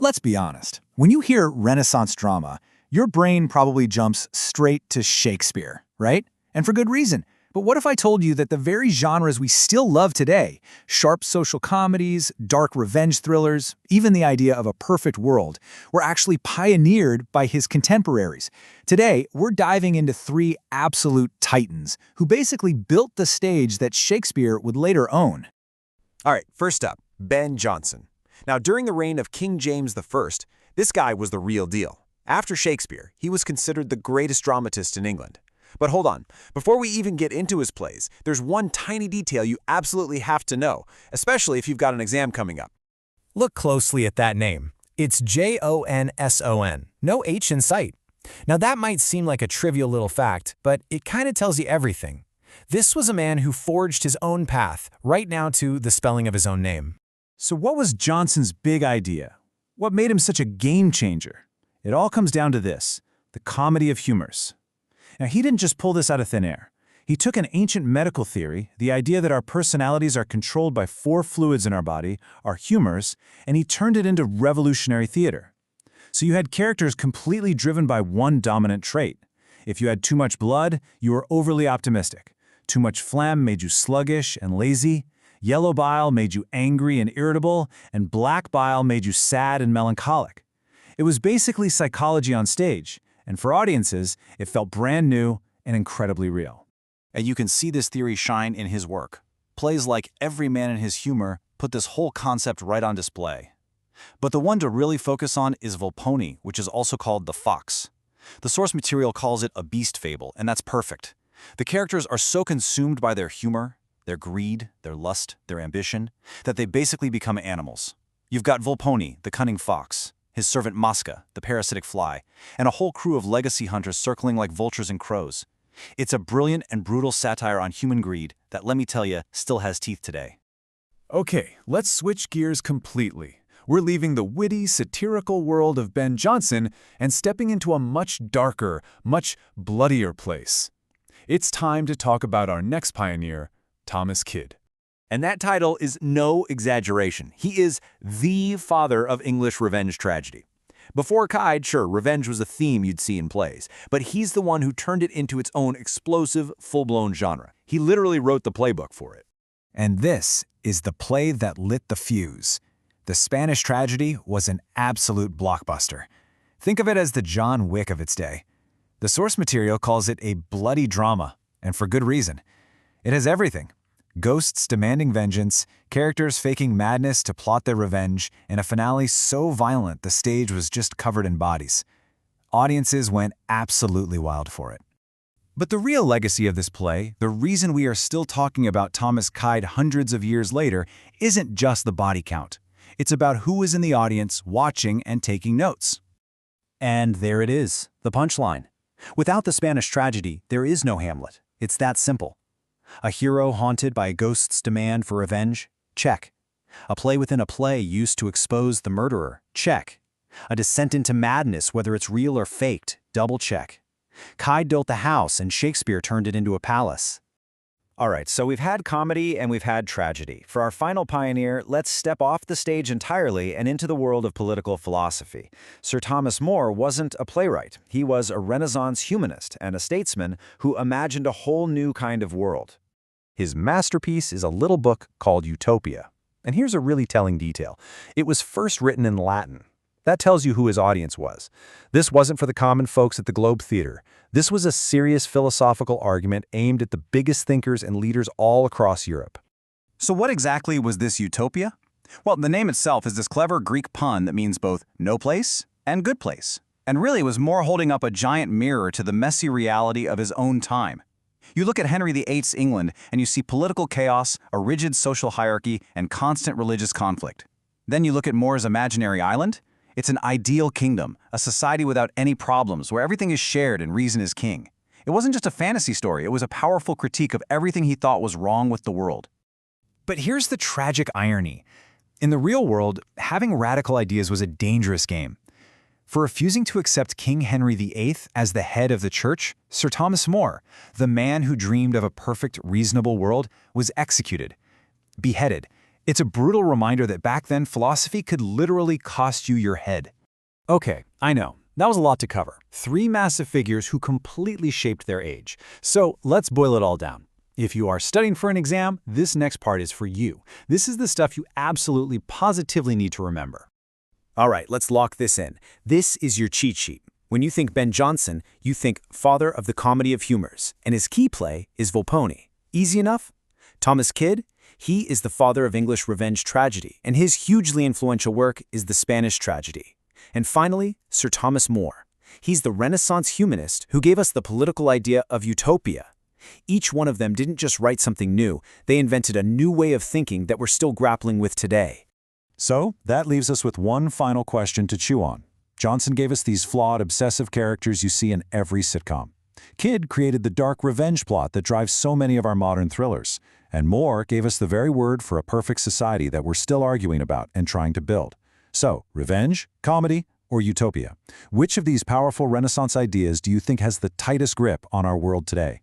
Let's be honest. When you hear Renaissance drama, your brain probably jumps straight to Shakespeare, right? And for good reason. But what if I told you that the very genres we still love today, sharp social comedies, dark revenge thrillers, even the idea of a perfect world, were actually pioneered by his contemporaries? Today, we're diving into three absolute titans who basically built the stage that Shakespeare would later own. All right, first up, Ben Jonson. Now, during the reign of King James I, this guy was the real deal. After Shakespeare, he was considered the greatest dramatist in England. But hold on, before we even get into his plays, there's one tiny detail you absolutely have to know, especially if you've got an exam coming up. Look closely at that name. It's Jonson, no H in sight. Now that might seem like a trivial little fact, but it kind of tells you everything. This was a man who forged his own path, right now to the spelling of his own name. So what was Jonson's big idea? What made him such a game changer? It all comes down to this, the comedy of humours. Now, he didn't just pull this out of thin air. He took an ancient medical theory, the idea that our personalities are controlled by four fluids in our body, our humors, and he turned it into revolutionary theater. So you had characters completely driven by one dominant trait. If you had too much blood, you were overly optimistic. Too much phlegm made you sluggish and lazy. Yellow bile made you angry and irritable, and black bile made you sad and melancholic. It was basically psychology on stage. And for audiences, it felt brand new and incredibly real. And you can see this theory shine in his work. Plays like Every Man in His Humor put this whole concept right on display. But the one to really focus on is Volpone, which is also called the fox. The source material calls it a beast fable, and that's perfect. The characters are so consumed by their humor, their greed, their lust, their ambition, that they basically become animals. You've got Volpone, the cunning fox, his servant Mosca, the parasitic fly, and a whole crew of legacy hunters circling like vultures and crows. It's a brilliant and brutal satire on human greed that, let me tell you, still has teeth today. Okay, let's switch gears completely. We're leaving the witty, satirical world of Ben Jonson and stepping into a much darker, much bloodier place. It's time to talk about our next pioneer, Thomas Kyd. And that title is no exaggeration. He is the father of English revenge tragedy. Before Kyd, sure, revenge was a theme you'd see in plays, but he's the one who turned it into its own explosive, full-blown genre. He literally wrote the playbook for it. And this is the play that lit the fuse. The Spanish tragedy was an absolute blockbuster. Think of it as the John Wick of its day. The source material calls it a bloody drama, and for good reason. It has everything. Ghosts demanding vengeance, characters faking madness to plot their revenge, and a finale so violent the stage was just covered in bodies. Audiences went absolutely wild for it. But the real legacy of this play, the reason we are still talking about Thomas Kyd hundreds of years later, isn't just the body count. It's about who was in the audience watching and taking notes. And there it is, the punchline. Without the Spanish tragedy, there is no Hamlet. It's that simple. A hero haunted by a ghost's demand for revenge? Check. A play within a play used to expose the murderer? Check. A descent into madness, whether it's real or faked? Double check. Kyd built the house and Shakespeare turned it into a palace. All right, so we've had comedy and we've had tragedy. For our final pioneer, let's step off the stage entirely and into the world of political philosophy. Sir Thomas More wasn't a playwright. He was a Renaissance humanist and a statesman who imagined a whole new kind of world. His masterpiece is a little book called Utopia. And here's a really telling detail. It was first written in Latin. That tells you who his audience was. This wasn't for the common folks at the Globe Theater. This was a serious philosophical argument aimed at the biggest thinkers and leaders all across Europe. So what exactly was this utopia? Well, the name itself is this clever Greek pun that means both no place and good place. And really was more holding up a giant mirror to the messy reality of his own time. You look at Henry VIII's England and you see political chaos, a rigid social hierarchy, and constant religious conflict. Then you look at More's imaginary island. It's an ideal kingdom, a society without any problems, where everything is shared and reason is king. It wasn't just a fantasy story, it was a powerful critique of everything he thought was wrong with the world. But here's the tragic irony. In the real world, having radical ideas was a dangerous game. For refusing to accept King Henry VIII as the head of the church, Sir Thomas More, the man who dreamed of a perfect, reasonable world, was executed, beheaded. It's a brutal reminder that back then philosophy could literally cost you your head. Okay, I know. That was a lot to cover. 3 massive figures who completely shaped their age. So let's boil it all down. If you are studying for an exam, this next part is for you. This is the stuff you absolutely positively need to remember. All right, let's lock this in. This is your cheat sheet. When you think Ben Jonson, you think father of the comedy of Humours, and his key play is Volpone. Easy enough? Thomas Kyd? He is the father of English revenge tragedy, and his hugely influential work is the Spanish tragedy. And finally, Sir Thomas More. He's the Renaissance humanist who gave us the political idea of Utopia. Each one of them didn't just write something new, they invented a new way of thinking that we're still grappling with today. So that leaves us with one final question to chew on. Jonson gave us these flawed, obsessive characters you see in every sitcom. Kyd created the dark revenge plot that drives so many of our modern thrillers. And More gave us the very word for a perfect society that we're still arguing about and trying to build. So, revenge, comedy, or utopia? Which of these powerful Renaissance ideas do you think has the tightest grip on our world today?